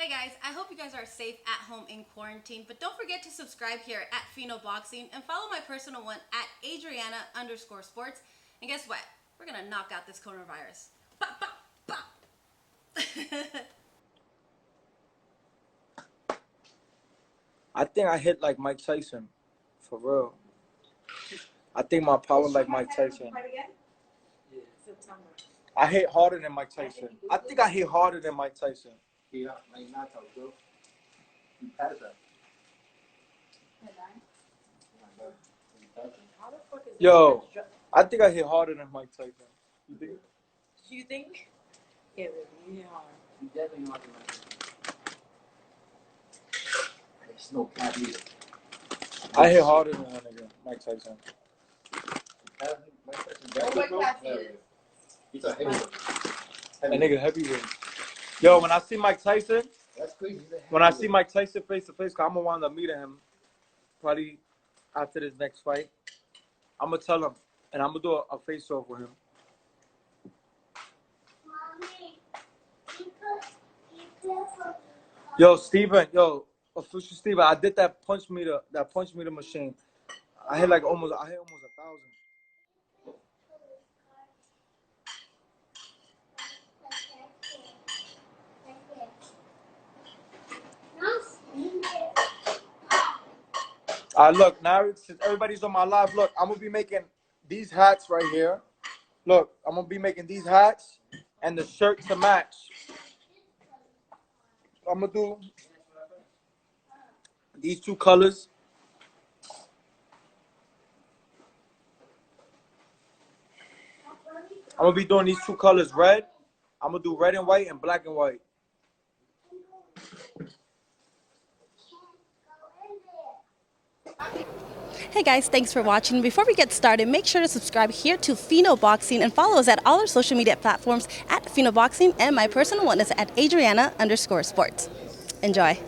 Hey guys, I hope you guys are safe at home in quarantine, but don't forget to subscribe here at Fino Boxing and follow my personal one at Adriana_sports. And guess what? We're gonna knock out this coronavirus. Bop, bop, bop. I think I hit like Mike Tyson, for real. I think my power like Mike Tyson. I hit harder than Mike Tyson. I think I hit harder than Mike Tyson. Yo, I think I hit harder than Mike Tyson. You think? You think? Yeah, really hard. You definitely harder than Mike Tyson. It's no cap either. I hit harder than that nigga, Mike Tyson. He's a heavyweight. That nigga heavyweight. Yo, when I see Mike Tyson, That's crazy. when I see Mike Tyson face to face, 'cause I'm gonna wind up meeting him probably after this next fight. I'm gonna tell him, and I'm gonna do a face off with him. Yo, Steven, official Steven, I did that punch meter machine. I hit almost 1,000. Look, now since everybody's on my live, look, I'm gonna be making these hats right here. Look, I'm gonna be making these hats and the shirt to match. I'm gonna do these two colors. I'm gonna be doing these two colors, red. I'm gonna do red and white and black and white. Hey guys, thanks for watching. Before we get started, make sure to subscribe here to Fino Boxing and follow us at all our social media platforms at Fino Boxing, and my personal one is at Adriana_sports. Enjoy.